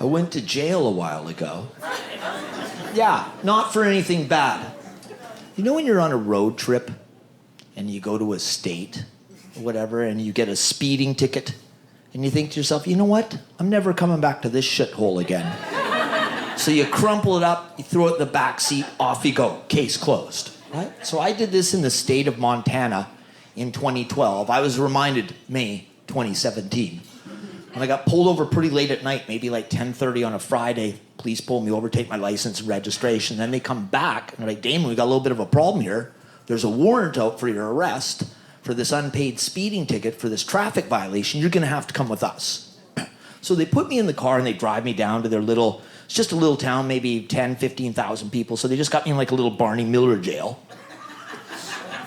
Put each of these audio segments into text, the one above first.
I went to jail a while ago. Yeah, not for anything bad. You know when you're on a road trip and you go to a state or whatever and you get a speeding ticket and you think to yourself, you know what? I'm never coming back to this shithole again. So you crumple it up, you throw it in the back seat, off you go. Case closed. Right? So I did this in the state of Montana in 2012. I was reminded May 2017. When I got pulled over pretty late at night, maybe like 10:30 on a Friday, police pull me over, take my license and registration. Then they come back and they're like, Damon, we got a little bit of a problem here. There's a warrant out for your arrest for this unpaid speeding ticket for this traffic violation. You're gonna have to come with us. So they put me in the car and they drive me down to their little, it's just a little town, maybe 10, 15,000 people. So they just got me in like a little Barney Miller jail.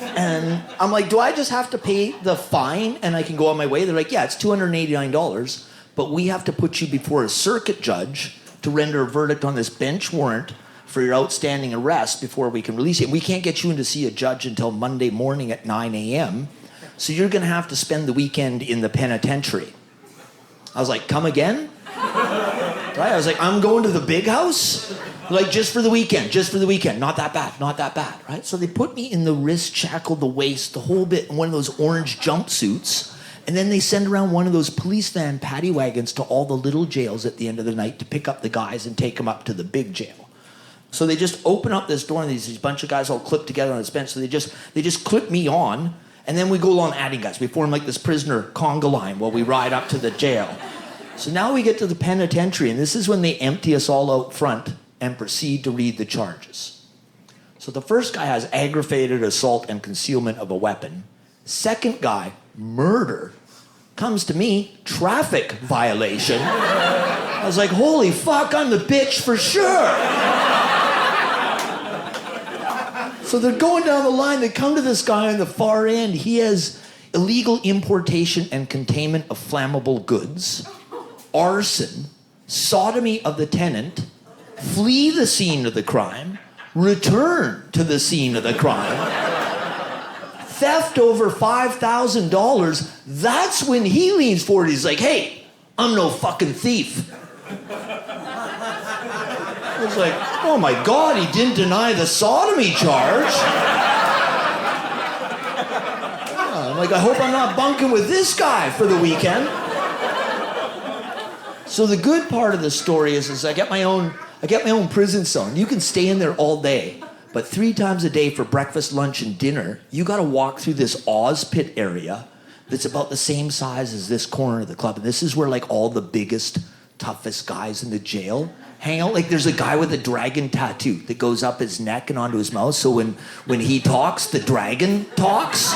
And I'm like, do I just have to pay the fine and I can go on my way? They're like, yeah, it's $289, but we have to put you before a circuit judge to render a verdict on this bench warrant for your outstanding arrest before we can release you. And we can't get you in to see a judge until Monday morning at 9 a.m. So you're gonna have to spend the weekend in the penitentiary. I was like, come again? Right? I was like, I'm going to the big house? Like, just for the weekend, not that bad, right? So they put me in the wrist shackle, the waist, the whole bit in one of those orange jumpsuits, and then they send around one of those police van paddy wagons to all the little jails at the end of the night to pick up the guys and take them up to the big jail. So they just open up this door and these bunch of guys all clipped together on this bench, so they just clip me on, and then we go along adding guys. We form like this prisoner conga line while we ride up to the jail. So now we get to the penitentiary, and this is when they empty us all out front and proceed to read the charges. So the first guy has aggravated assault and concealment of a weapon. Second guy, murder. Comes to me, traffic violation. I was like, holy fuck, I'm the bitch for sure. So they're going down the line, they come to this guy on the far end. He has illegal importation and containment of flammable goods, arson, sodomy of the tenant, flee the scene of the crime, return to the scene of the crime, theft over $5,000. That's when he leans forward. He's like, hey, I'm no fucking thief. I was like, oh my God, he didn't deny the sodomy charge. I'm like, I hope I'm not bunking with this guy for the weekend. So the good part of the story is I get my own prison cell, and you can stay in there all day, but 3 times a day for breakfast, lunch, and dinner, you gotta walk through this Oz pit area that's about the same size as this corner of the club. And this is where like all the biggest, toughest guys in the jail hang out. Like there's a guy with a dragon tattoo that goes up his neck and onto his mouth, so when he talks, the dragon talks,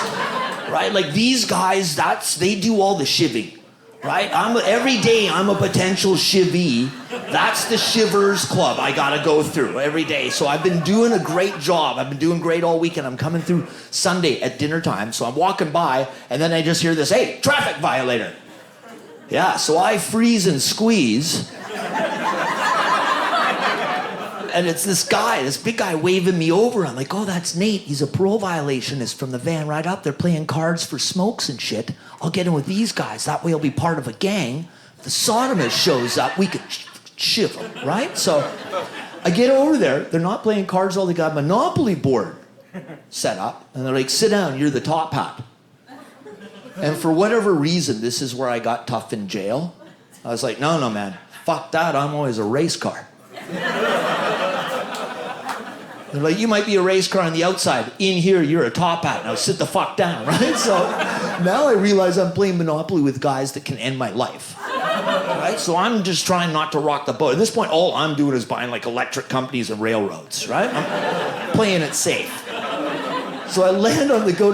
right? Like these guys, they do all the shivving. Right? Every day I'm a potential shivvy. That's the Shivers Club I gotta go through every day. So I've been doing a great job. I've been doing great all weekend. I'm coming through Sunday at dinner time. So I'm walking by and then I just hear this, hey, traffic violator. Yeah, so I freeze and squeeze. And it's this big guy waving me over. I'm like, oh, that's Nate. He's a parole violationist from the van right up. They're playing cards for smokes and shit. I'll get in with these guys. That way I'll be part of a gang. If the sodomist shows up, we could shiv him, right? So I get over there. They're not playing cards. All they got a Monopoly board set up. And they're like, sit down. You're the top hat. And for whatever reason, this is where I got tough in jail. I was like, no, man. Fuck that. I'm always a race car. They're like, you might be a race car on the outside. In here, you're a top hat. Now sit the fuck down, right? So now I realize I'm playing Monopoly with guys that can end my life. Right? So I'm just trying not to rock the boat. At this point, all I'm doing is buying like electric companies and railroads, right? I'm playing it safe. So I land on the go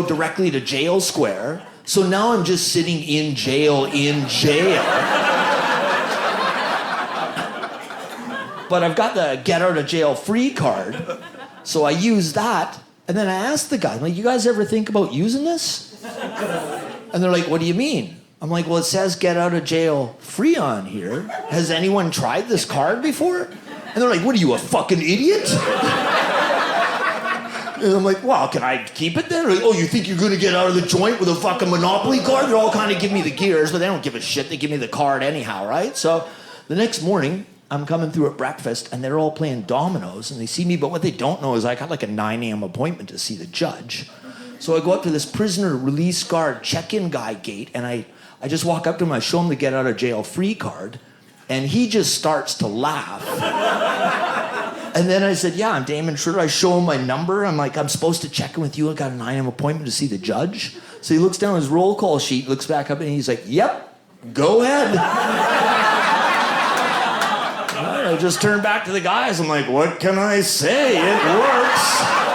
directly to jail square. So now I'm just sitting in jail. But I've got the get out of jail free card, so I use that. And then I asked the guy, I'm like, you guys ever think about using this? And they're like, what do you mean? I'm like, well, it says get out of jail free on here. Has anyone tried this card before? And they're like, what are you, a fucking idiot? And I'm like, well, can I keep it then? Like, oh, you think you're gonna get out of the joint with a fucking Monopoly card? They're all kind of giving me the gears, but they don't give a shit. They give me the card anyhow, right? So The next morning, I'm coming through at breakfast, and they're all playing dominoes, and they see me, but what they don't know is I got like a 9 a.m. appointment to see the judge. So I go up to this prisoner release guard check-in guy gate, and I just walk up to him, I show him the get out of jail free card, and he just starts to laugh. And then I said, yeah, I'm Damonde Tschritter. I show him my number. I'm like, I'm supposed to check in with you. I got a 9 a.m. appointment to see the judge. So he looks down his roll call sheet, looks back up, and he's like, yep, go ahead. I just turned back to the guys. I'm like, what can I say? It works.